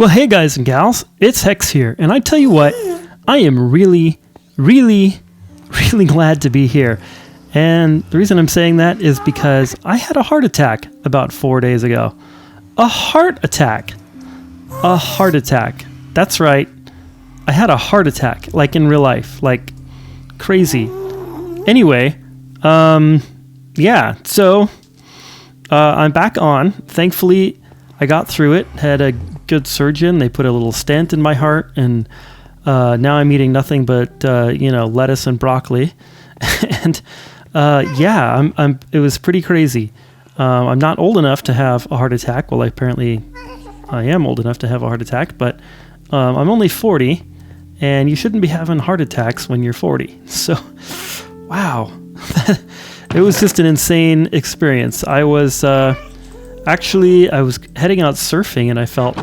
Well, hey guys and gals, it's Hex here, and I tell you what, I am really glad to be here. And the reason I'm saying that is because I had a heart attack about 4 days ago. A heart attack. A heart attack. That's right. I had a heart attack, like in real life, like crazy. Anyway, yeah, so I'm back on. Thankfully, I got through it, had a good surgeon. They put a little stent in my heart, and now I'm eating nothing but lettuce and broccoli. And yeah, it was pretty crazy. I'm not old enough to have a heart attack. Well, apparently I am old enough to have a heart attack, but I'm only 40, and you shouldn't be having heart attacks when you're 40. So, wow, it was just an insane experience. I was heading out surfing, and I felt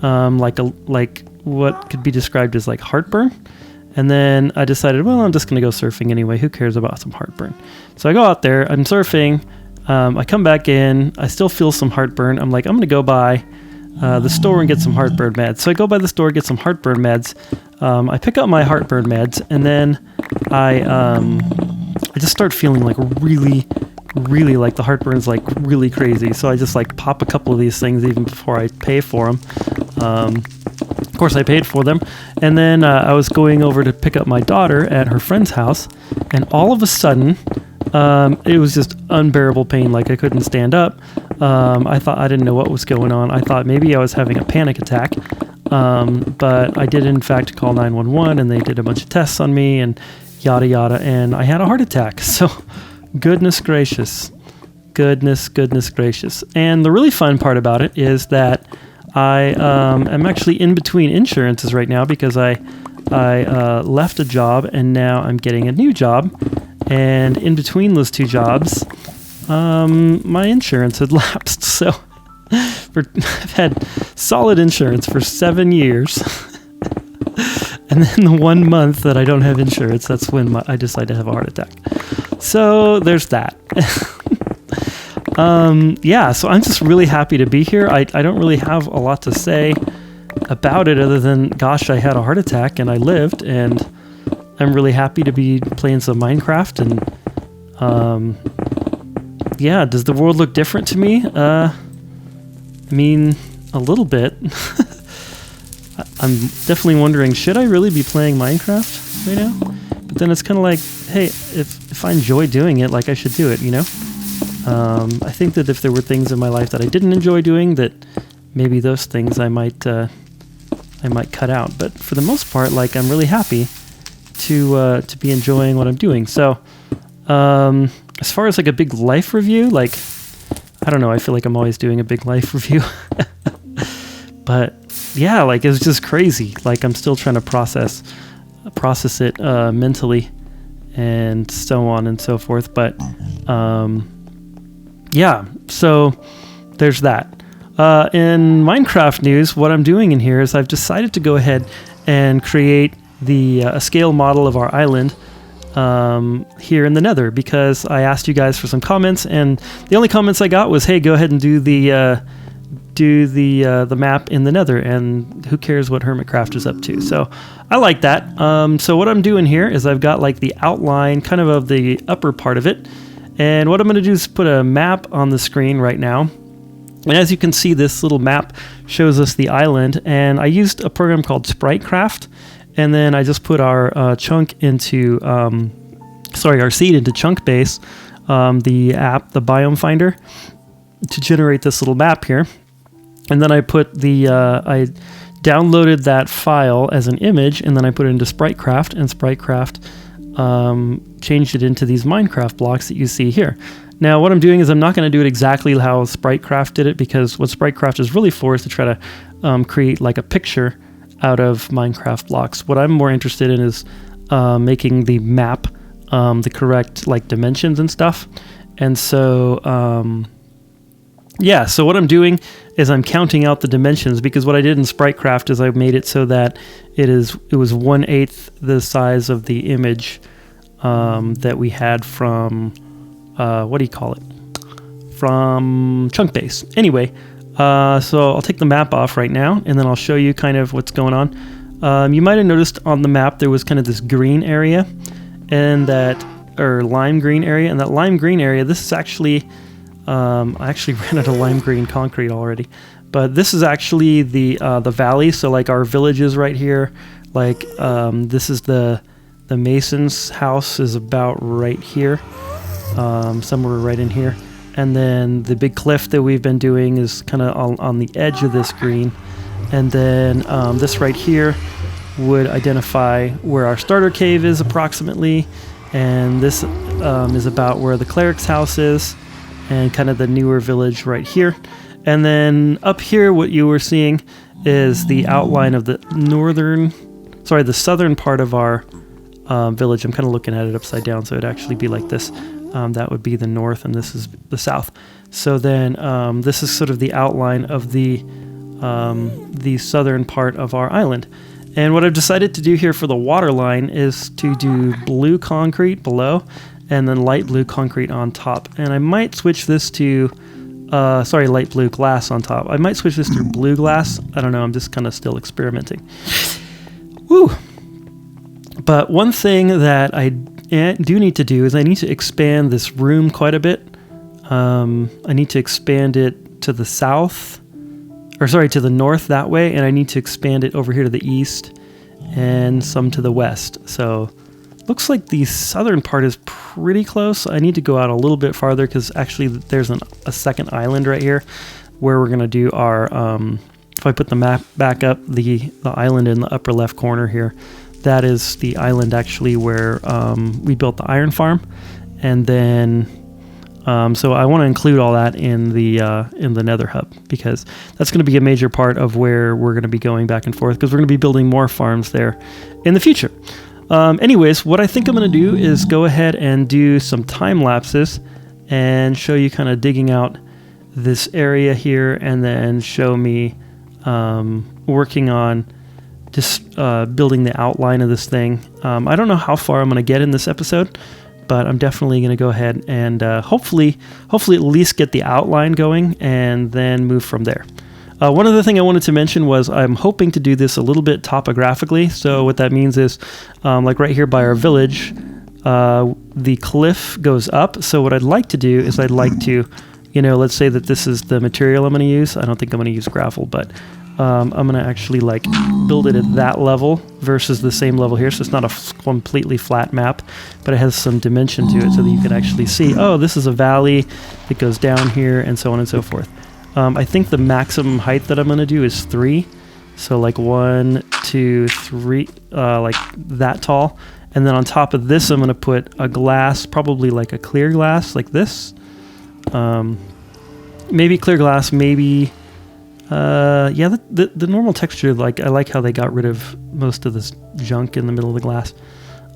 like what could be described as like heartburn. And then I decided, well, I'm just going to go surfing anyway. Who cares about some heartburn? So I go out there, I'm surfing, I come back in, I still feel some heartburn. I'm like, I'm going to go by the store and get some heartburn meds. So I go by the store, get some heartburn meds. I pick up my heartburn meds, and then I just start feeling like really like the heartburn's like really crazy. So I just like pop a couple of these things even before I pay for them. Of course I paid for them. And then I was going over to pick up my daughter at her friend's house, and all of a sudden it was just unbearable pain. Like I couldn't stand up. I didn't know what was going on. I thought maybe I was having a panic attack. But I did in fact call 911, and they did a bunch of tests on me and yada yada, and I had a heart attack. So goodness gracious. And the really fun part about it is that I am actually in between insurances right now, because I left a job and now I'm getting a new job. And in between those two jobs, my insurance had lapsed. So I've had solid insurance for 7 years. And then the 1 month that I don't have insurance, that's when I decide to have a heart attack. So there's that. Yeah, so I'm just really happy to be here. I don't really have a lot to say about it other than, gosh, I had a heart attack and I lived, and I'm really happy to be playing some Minecraft. And yeah, does the world look different to me? I mean, a little bit. I'm definitely wondering, should I really be playing Minecraft right now? But then it's kind of like, hey, if I enjoy doing it, like I should do it, you know? I think that if there were things in my life that I didn't enjoy doing, that maybe those things I might cut out. But for the most part, like, I'm really happy to be enjoying what I'm doing. So as far as like a big life review, like, I don't know, I feel like I'm always doing a big life review. But yeah, like, it's just crazy. Like, I'm still trying to process it mentally and so on and so forth. But yeah, so there's that. In Minecraft news, what I'm doing in here is I've decided to go ahead and create a scale model of our island here in the Nether, because I asked you guys for some comments, and the only comments I got was, hey, go ahead and do the map in the Nether, and who cares what Hermitcraft is up to. So I like that. So what I'm doing here is I've got like the outline kind of the upper part of it, and what I'm going to do is put a map on the screen right now. And as you can see, this little map shows us the island, and I used a program called Spritecraft, and then I just put our seed into Chunkbase, the app, the biome finder, to generate this little map here. And then I put I downloaded that file as an image, and then I put it into Spritecraft, and Spritecraft changed it into these Minecraft blocks that you see here. Now, what I'm doing is I'm not going to do it exactly how Spritecraft did it, because what Spritecraft is really for is to try to create like a picture out of Minecraft blocks. What I'm more interested in is making the map the correct like dimensions and stuff. And so yeah, so what I'm doing is I'm counting out the dimensions, because what I did in Spritecraft is I made it so that it was 1/8 the size of the image that we had from from Chunkbase. Anyway, So I'll take the map off right now, and then I'll show you kind of what's going on. You might have noticed on the map there was kind of this green area, and or lime green area, and that lime green area, this is actually, I actually ran out of lime green concrete already, but this is actually the valley. So like our village is right here, like this is the mason's house is about right here, somewhere right in here. And then the big cliff that we've been doing is kind of on the edge of this green. And then this right here would identify where our starter cave is approximately. And this is about where the cleric's house is, and kind of the newer village right here. And then up here, what you were seeing is the outline of the the southern part of our village. I'm kind of looking at it upside down, so it'd actually be like this. That would be the north, and this is the south. So then this is sort of the outline of the southern part of our island. And what I've decided to do here for the water line is to do blue concrete below and then light blue concrete on top. And I might switch this to, light blue glass on top. I might switch this to blue glass. I don't know, I'm just kind of still experimenting. Woo! But one thing that I do need to do is I need to expand this room quite a bit. I need to expand it to the south, to the north that way, and I need to expand it over here to the east and some to the west. So looks like the southern part is pretty close. I need to go out a little bit farther because actually there's a second island right here where we're going to do our, if I put the map back up, the island in the upper left corner here, that is the island actually where we built the iron farm. And then so I want to include all that in the Nether hub, because that's going to be a major part of where we're going to be going back and forth, because we're going to be building more farms there in the future. Anyways, what I think I'm going to do is go ahead and do some time lapses and show you kind of digging out this area here, and then show me working on just building the outline of this thing. I don't know how far I'm going to get in this episode, but I'm definitely going to go ahead and hopefully at least get the outline going and then move from there. One other thing I wanted to mention was I'm hoping to do this a little bit topographically. So what that means is, like right here by our village, the cliff goes up. So what I'd like to do is I'd like to, let's say that this is the material I'm going to use. I don't think I'm going to use gravel, but I'm going to actually like build it at that level versus the same level here. So it's not a completely flat map, but it has some dimension to it so that you can actually see, oh, this is a valley that goes down here, and so on and so forth. I think the maximum height that I'm going to do is 3. So like 1, 2, 3, like that tall. And then on top of this, I'm going to put a glass, probably like a clear glass like this. Maybe clear glass, maybe... the normal texture, like I like how they got rid of most of this junk in the middle of the glass.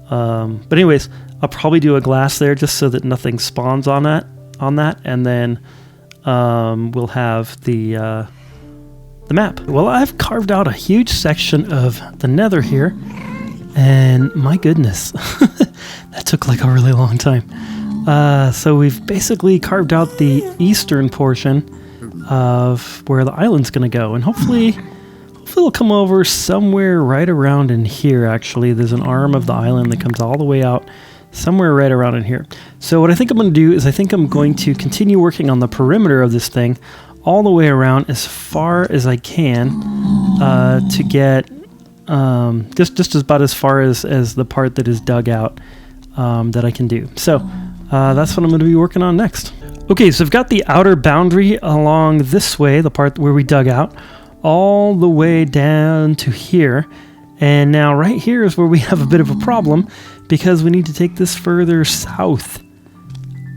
But anyways, I'll probably do a glass there just so that nothing spawns on that, and then we'll have the map. Well, I've carved out a huge section of the Nether here, and my goodness, that took like a really long time. So we've basically carved out the eastern portion of where the island's going to go, and hopefully it'll come over somewhere right around in here. Actually, there's an arm of the island that comes all the way out somewhere right around in here. So what I think I'm going to do is I think I'm going to continue working on the perimeter of this thing all the way around as far as I can, to get just about as far as the part that is dug out that I can do. So that's what I'm going to be working on next. Okay, so I've got the outer boundary along this way, the part where we dug out, all the way down to here. And now right here is where we have a bit of a problem, because we need to take this further south.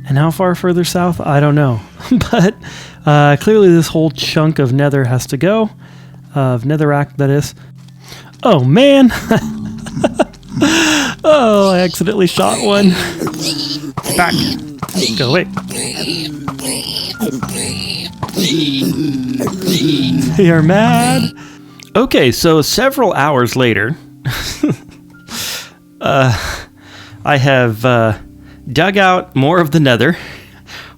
And how far further south? I don't know. But clearly this whole chunk of Nether has to go. Of Netherrack, that is. Oh, man! Oh, I accidentally shot one. Back. Go away. They are mad. Okay, so several hours later, I have dug out more of the Nether.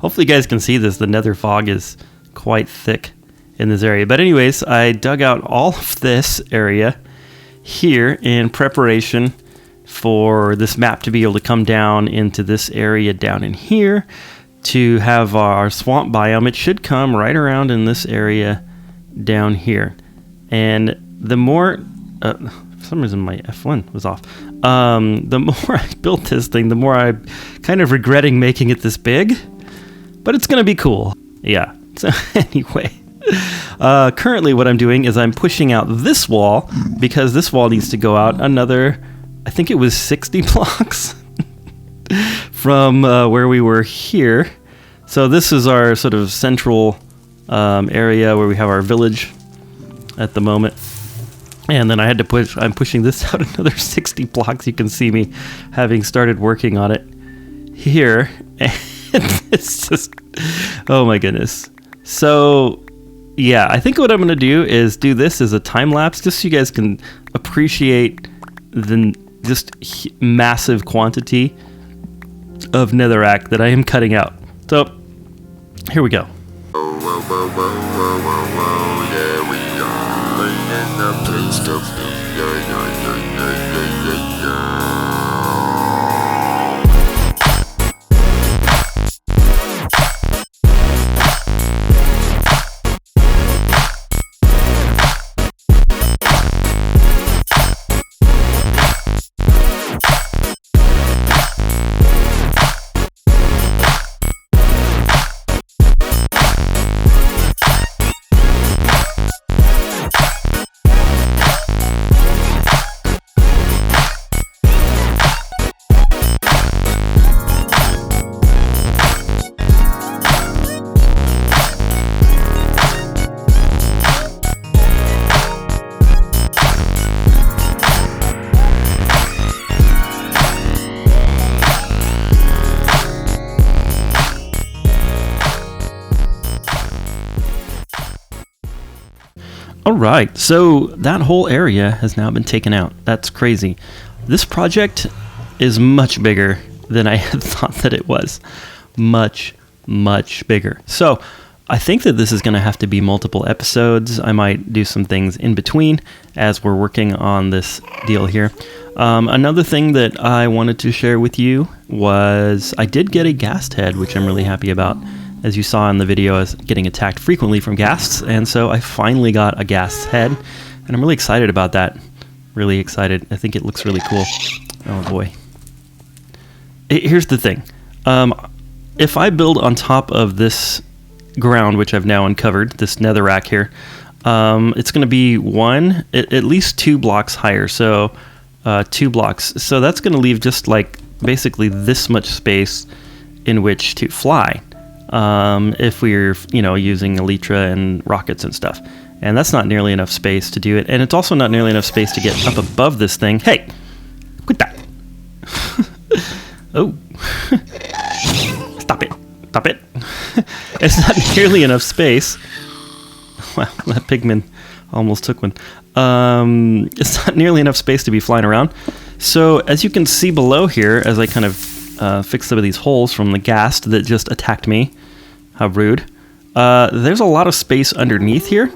Hopefully you guys can see this. The Nether fog is quite thick. in this area. But anyways, I dug out all of this area here in preparation for this map to be able to come down into this area down in here to have our swamp biome. It should come right around in this area down here. And the more, for some reason my F1 was off. The more I built this thing, the more I'm kind of regretting making it this big, but it's gonna be cool. Yeah, so anyway. Currently what I'm doing is I'm pushing out this wall because this wall needs to go out another, I think it was 60 blocks from where we were here. So this is our sort of central area where we have our village at the moment. And then I had to I'm pushing this out another 60 blocks. You can see me having started working on it here. And it's just, oh my goodness. So yeah, I think what I'm going to do is do this as a time lapse just so you guys can appreciate the just massive quantity of netherrack that I am cutting out. So here we go. There we go. In the place to be. Alright, so that whole area has now been taken out. That's crazy. This project is much bigger than I had thought that it was. Much, much bigger. So I think that this is going to have to be multiple episodes. I might do some things in between as we're working on this deal here. Another thing that I wanted to share with you was I did get a ghast head, which I'm really happy about. As you saw in the video, I was getting attacked frequently from ghasts, and so I finally got a ghast's head, and I'm really excited about that. Really excited. I think it looks really cool. Oh boy. Here's the thing. If I build on top of this ground, which I've now uncovered, this netherrack here, it's going to be at least 2 blocks higher, so 2 blocks. So that's going to leave just like basically this much space in which to fly. If we're, using elytra and rockets and stuff. And that's not nearly enough space to do it. And it's also not nearly enough space to get up above this thing. Hey! Quit that! Oh. Stop it. Stop it. It's not nearly enough space. Wow, that pigman almost took one. It's not nearly enough space to be flying around. So, as you can see below here, as I kind of fix some of these holes from the ghast that just attacked me. How rude. There's a lot of space underneath here,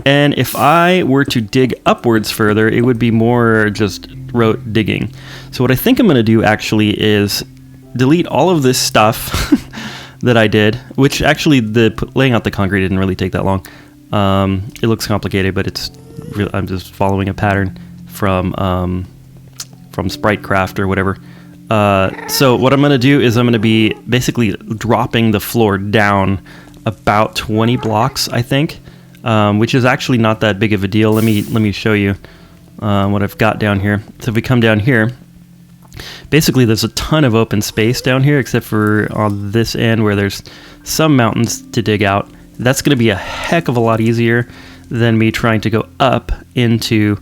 and if I were to dig upwards further, it would be more just rote digging. So what I think I'm going to do actually is delete all of this stuff that I did, which actually laying out the concrete didn't really take that long. It looks complicated, but I'm just following a pattern from Spritecraft or whatever. So what I'm going to do is I'm going to be basically dropping the floor down about 20 blocks, I think, which is actually not that big of a deal. Let me show you what I've got down here. So if we come down here, basically there's a ton of open space down here, except for on this end where there's some mountains to dig out. That's going to be a heck of a lot easier than me trying to go up into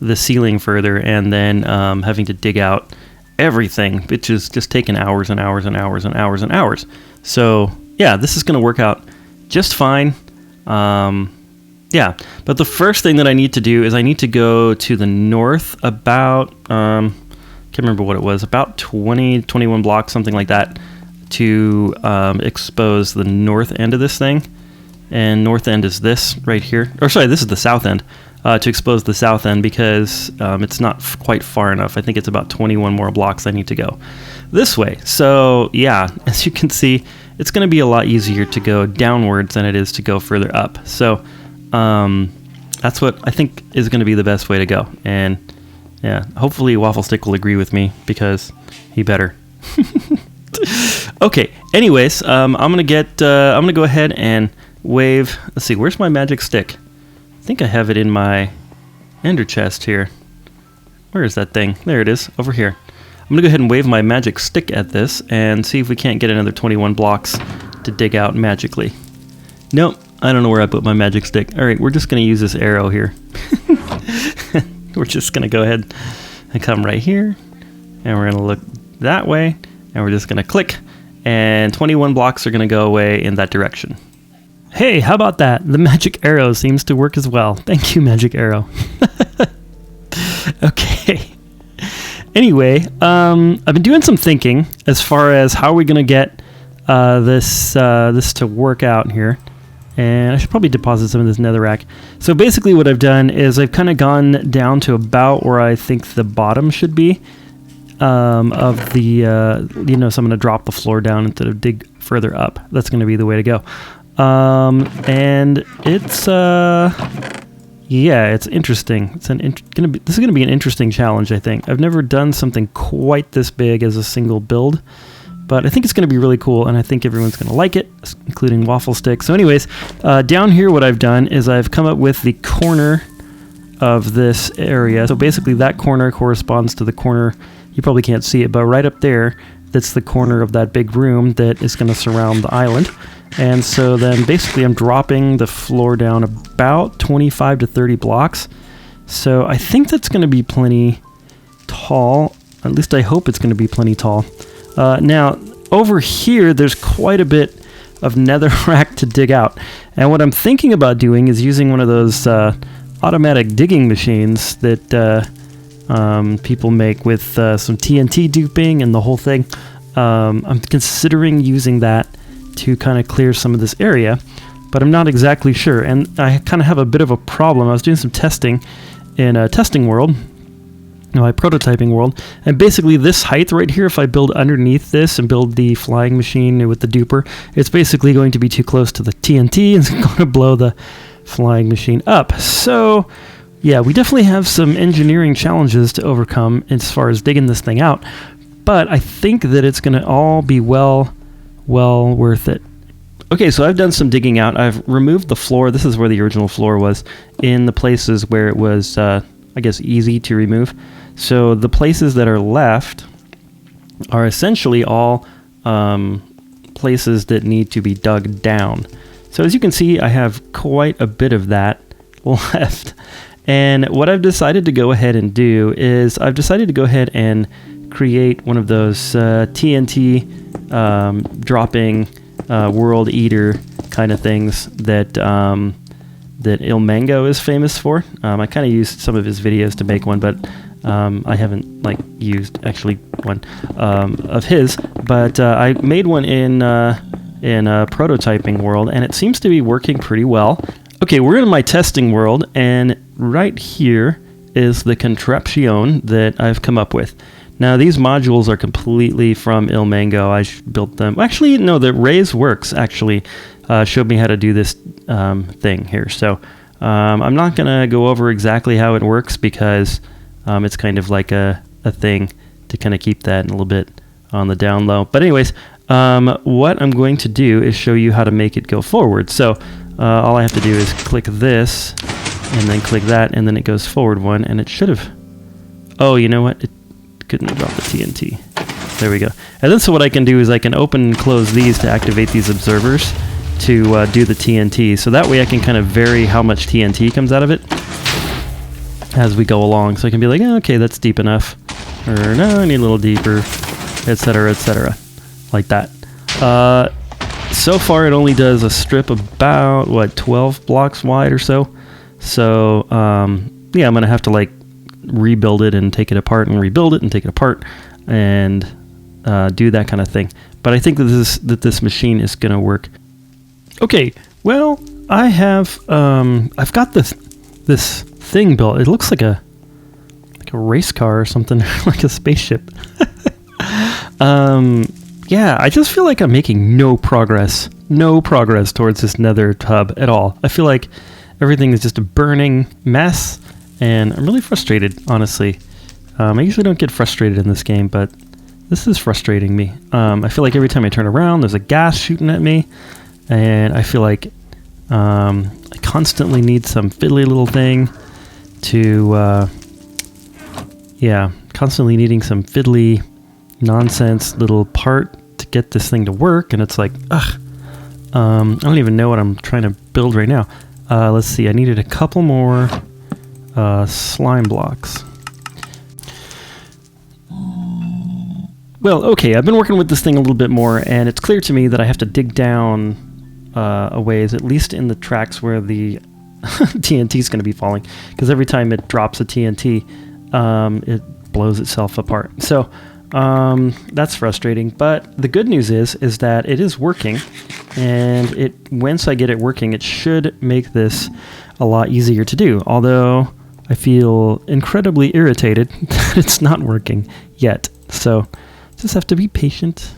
the ceiling further and then having to dig out everything, which is just taking hours and hours and hours and hours and hours. So yeah, this is going to work out just fine. Yeah, but the first thing that I need to do is I need to go to the north about, can't remember what it was, about 20, 21 blocks, something like that, to expose the north end of this thing. and north end is this right here. Or sorry, this is the south end. To expose the south end because it's not quite far enough. I think it's about 21 more blocks I need to go this way. So yeah, as you can see, it's going to be a lot easier to go downwards than it is to go further up. So that's what I think is going to be the best way to go. And yeah, hopefully Wafflestick will agree with me because he better. Okay, anyways, I'm gonna go ahead and wave. Let's see, where's my magic stick? I think I have it in my ender chest here. Where is that thing? There it is, over here. I'm gonna go ahead and wave my magic stick at this and see if we can't get another 21 blocks to dig out magically. Nope, I don't know where I put my magic stick. All right, we're just gonna use this arrow here. We're just gonna go ahead and come right here, and we're gonna look that way, and we're just gonna click, and 21 blocks are gonna go away in that direction. Hey, how about that? The magic arrow seems to work as well. Thank you, magic arrow. Okay. Anyway, I've been doing some thinking as far as how we're gonna get this to work out here. And I should probably deposit some of this netherrack. So basically what I've done is I've kind of gone down to about where I think the bottom should be of the, so I'm going to drop the floor down instead of dig further up. That's going to be the way to go. And it's, it's interesting. This is going to be an interesting challenge, I think. I've never done something quite this big as a single build. But I think it's going to be really cool, and I think everyone's going to like it, including Wafflestick. So anyways, down here what I've done is I've come up with the corner of this area. So basically that corner corresponds to the corner, you probably can't see it, but right up there, that's the corner of that big room that is going to surround the island. And so then basically I'm dropping the floor down about 25 to 30 blocks. So I think that's going to be plenty tall. At least I hope it's going to be plenty tall. Now, over here, there's quite a bit of netherrack to dig out. And what I'm thinking about doing is using one of those automatic digging machines that people make with some TNT duping and the whole thing. I'm considering using that to kind of clear some of this area, but I'm not exactly sure. And I kind of have a bit of a problem. I was doing some testing in a testing world. My prototyping world, and basically this height right here, if I build underneath this and build the flying machine with the duper, it's basically going to be too close to the TNT and it's going to blow the flying machine up. So yeah, we definitely have some engineering challenges to overcome as far as digging this thing out, but I think that it's going to all be well worth it. Okay, so I've done some digging out. I've removed the floor. This is where the original floor was, in the places where it was I guess easy to remove. So the places that are left are essentially all places that need to be dug down. So as you can see, I have quite a bit of that left. And what I've decided to go ahead and do is I've decided to go ahead and create one of those TNT dropping world eater kind of things that that Il Mango is famous for. I kind of used some of his videos to make one, but I haven't used actually one of his. But I made one in a prototyping world, and it seems to be working pretty well. Okay, we're in my testing world, and right here is the contraption that I've come up with. Now, these modules are completely from Il Mango. I built them. Actually, no, the Raise Works actually showed me how to do this thing here. So I'm not going to go over exactly how it works because it's kind of like a thing to kind of keep that a little bit on the down low. But anyways, what I'm going to do is show you how to make it go forward. So all I have to do is click this and then click that, and then it goes forward one, and it should have... Oh, you know what? It couldn't drop the TNT. There we go. And then so what I can do is I can open and close these to activate these observers to do the TNT. So that way I can kind of vary how much TNT comes out of it as we go along. So I can be like, oh, okay, that's deep enough. Or no, I need a little deeper, etc., etc. Like that. So far it only does a strip about, 12 blocks wide or so. So, yeah, I'm going to have to rebuild it and take it apart and rebuild it and take it apart and do that kind of thing. But I think that this machine is going to work. Okay, well, I have I've got this thing built. It looks like a race car or something, like a spaceship. Yeah, I just feel like I'm making no progress towards this Nether hub at all. I feel like everything is just a burning mess, and I'm really frustrated, honestly. I usually don't get frustrated in this game, but this is frustrating me. I feel like every time I turn around, there's a gas shooting at me, and I feel like I constantly need some fiddly little thing to, constantly needing some fiddly nonsense little part to get this thing to work, and it's like, ugh. I don't even know what I'm trying to build right now. Let's see, I needed a couple more slime blocks. Well, okay, I've been working with this thing a little bit more, and it's clear to me that I have to dig down a ways, at least in the tracks where the TNT is going to be falling, because every time it drops a TNT, it blows itself apart. So that's frustrating, but the good news is that it is working, and once I get it working, it should make this a lot easier to do, although I feel incredibly irritated that it's not working yet. So just have to be patient,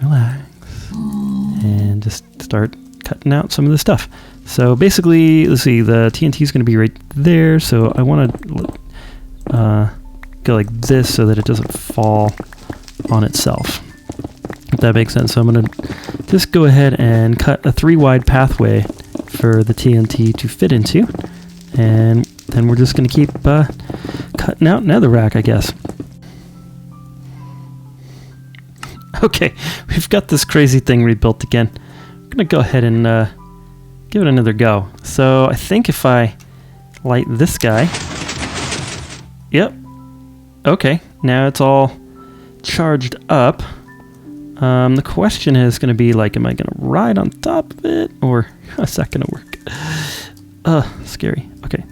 relax, and just start cutting out some of the stuff. So basically, let's see, the TNT is going to be right there, so I want to go like this so that it doesn't fall on itself, if that makes sense. So I'm going to just go ahead and cut a 3-wide pathway for the TNT to fit into, and then we're just going to keep cutting out netherrack, I guess. Okay, we've got this crazy thing rebuilt again. I'm going to go ahead and give it another go. So I think if I light this guy... Yep. Okay, now it's all charged up. The question is going to be, like, am I going to ride on top of it, or how's that going to work? Scary. Okay.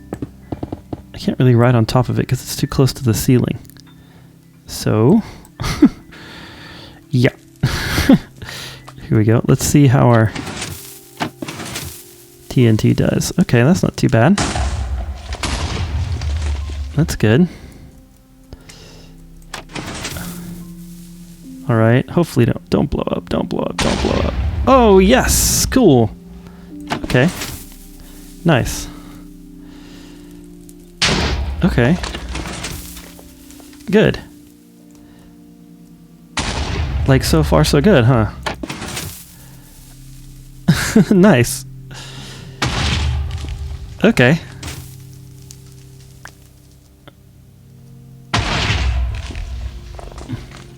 I can't really ride on top of it because it's too close to the ceiling. So... yeah. Here we go. Let's see how our TNT does. Okay, that's not too bad. That's good. All right. Hopefully don't blow up. Don't blow up. Don't blow up. Oh, yes. Cool. Okay. Nice. Okay. Good. Like, so far so good, huh? Nice. Okay.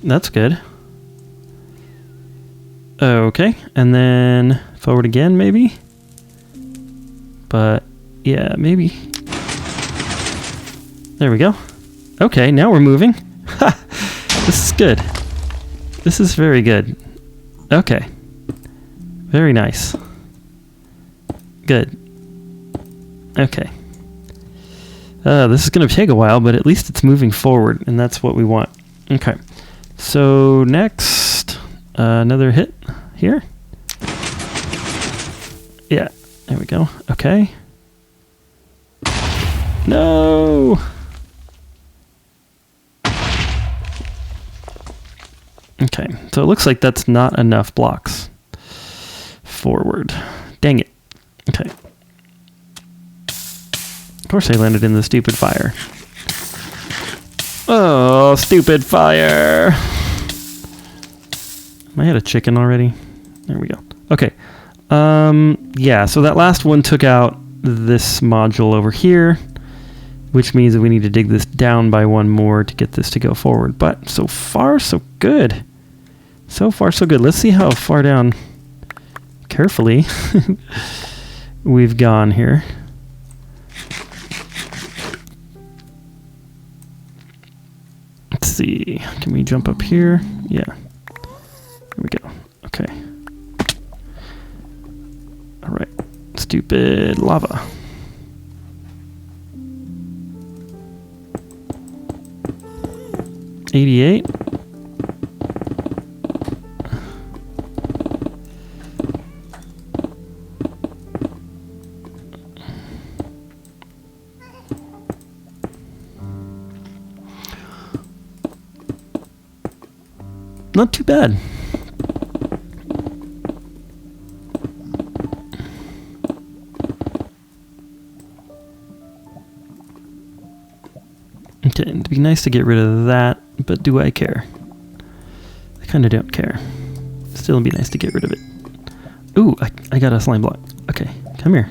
That's good. Okay, and then forward again, maybe? But, yeah, maybe. There we go. Okay, now we're moving. Ha! This is good. This is very good. Okay. Very nice. Good. Okay. This is going to take a while, but at least it's moving forward, and that's what we want. Okay. So next, another hit here. Yeah. There we go. Okay. No! Okay, so it looks like that's not enough blocks forward. Dang it. Okay. Of course I landed in the stupid fire. Oh, stupid fire. Am I at a chicken already? There we go. Okay. Yeah, so that last one took out this module over here, which means that we need to dig this down by one more to get this to go forward. But so far, so good. So far, so good. Let's see how far down, carefully, we've gone here. Let's see. Can we jump up here? Yeah. Here we go. Okay. All right. Stupid lava. $88. not too bad. Okay, it'd be nice to get rid of that, but do I care? I kind of don't care. Still, it'd be nice to get rid of it. Ooh, I got a slime block. Okay, come here.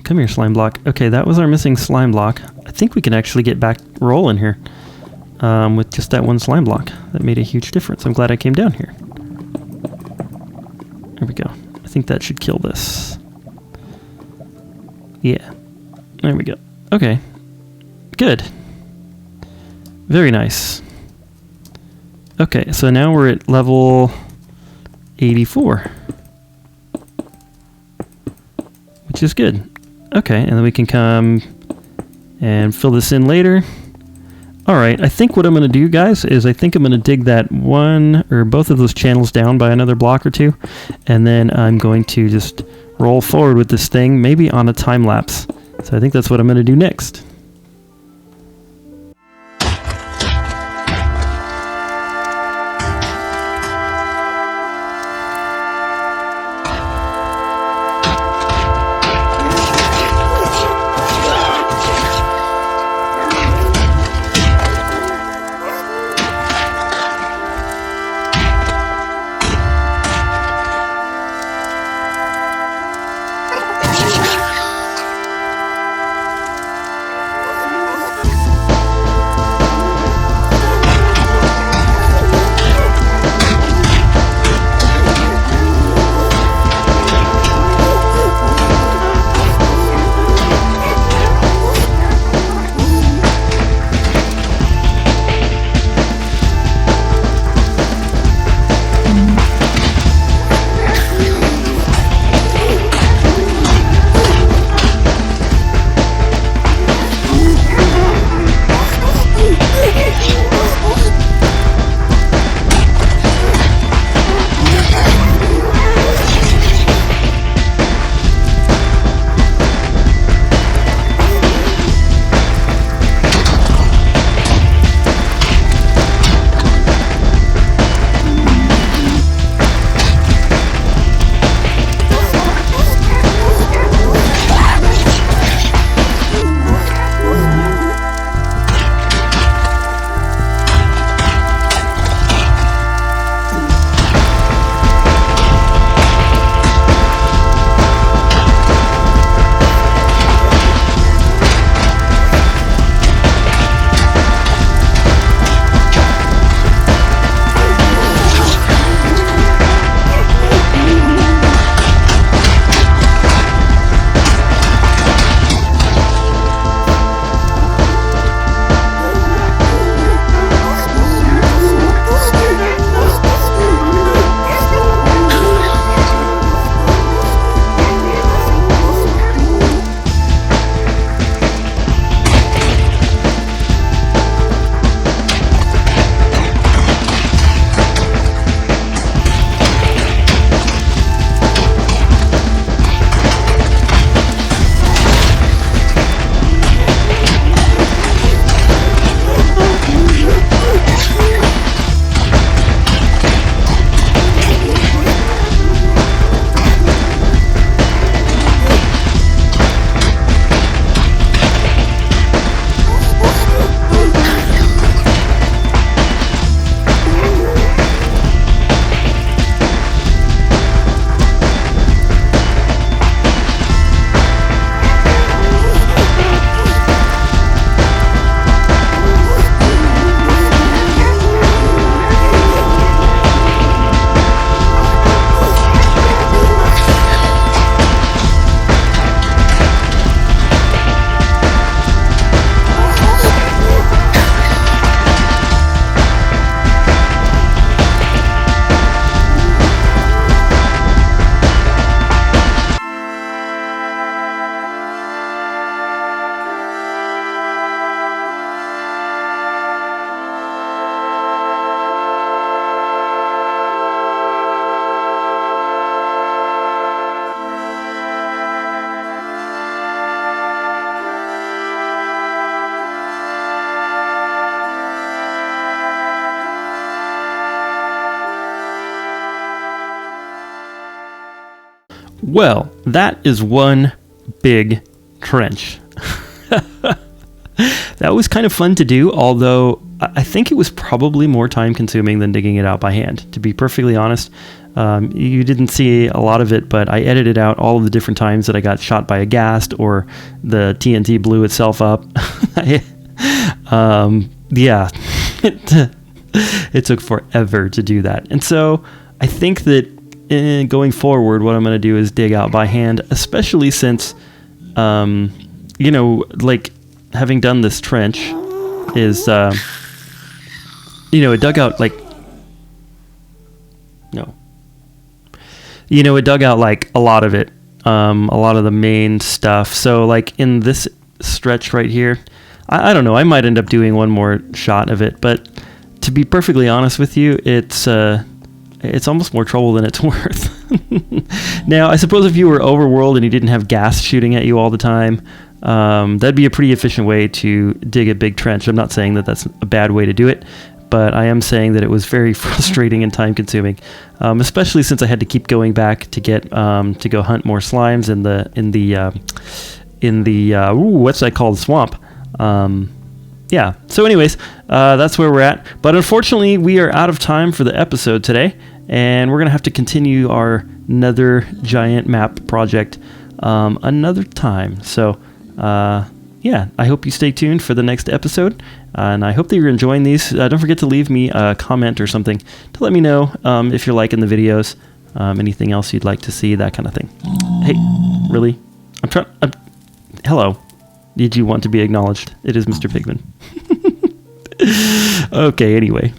Come here, slime block. Okay, that was our missing slime block. I think we can actually get back rolling here with just that one slime block. That made a huge difference. I'm glad I came down here. There we go. I think that should kill this. Yeah. There we go. Okay. Good. Very nice. Okay, so now we're at level 84. Which is good. Okay, and then we can come and fill this in later. Alright, I think what I'm going to do, guys, is I think I'm going to dig that one or both of those channels down by another block or two. And then I'm going to just roll forward with this thing, maybe on a time lapse. So I think that's what I'm going to do next. Well, that is one big trench. That was kind of fun to do, although I think it was probably more time consuming than digging it out by hand, to be perfectly honest. You didn't see a lot of it, but I edited out all of the different times that I got shot by a ghast or the TNT blew itself up. Yeah, it took forever to do that. And so I think that going forward, what I'm going to do is dig out by hand, especially since, like having done this trench is, it dug out like, no. It dug out like a lot of it, a lot of the main stuff. So like in this stretch right here, I don't know, I might end up doing one more shot of it, but to be perfectly honest with you, it's almost more trouble than it's worth. Now, I suppose if you were overworld and you didn't have gas shooting at you all the time, that'd be a pretty efficient way to dig a big trench. I'm not saying that that's a bad way to do it, but I am saying that it was very frustrating and time consuming, especially since I had to keep going back to get to go hunt more slimes in the what's that called, swamp. Yeah, so anyways, that's where we're at, but unfortunately we are out of time for the episode today, and we're gonna have to continue our Nether giant map project another time. So yeah, I hope you stay tuned for the next episode, and I hope that you're enjoying these. Don't forget to leave me a comment or something to let me know if you're liking the videos, anything else you'd like to see, that kind of thing. Hey, really? Hello. Did you want to be acknowledged? It is Mr. Pigman. Okay, anyway.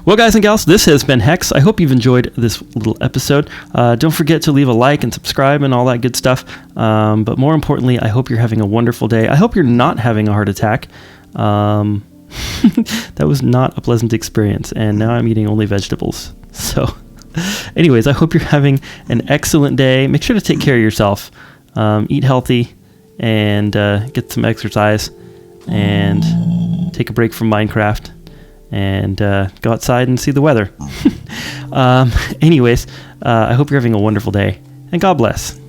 Well, guys and gals, this has been Hex. I hope you've enjoyed this little episode. Don't forget to leave a like and subscribe and all that good stuff. But more importantly, I hope you're having a wonderful day. I hope you're not having a heart attack. That was not a pleasant experience, and now I'm eating only vegetables. So anyways, I hope you're having an excellent day. Make sure to take care of yourself. Eat healthy and get some exercise and take a break from Minecraft and go outside and see the weather. Anyways, I hope you're having a wonderful day, and God bless.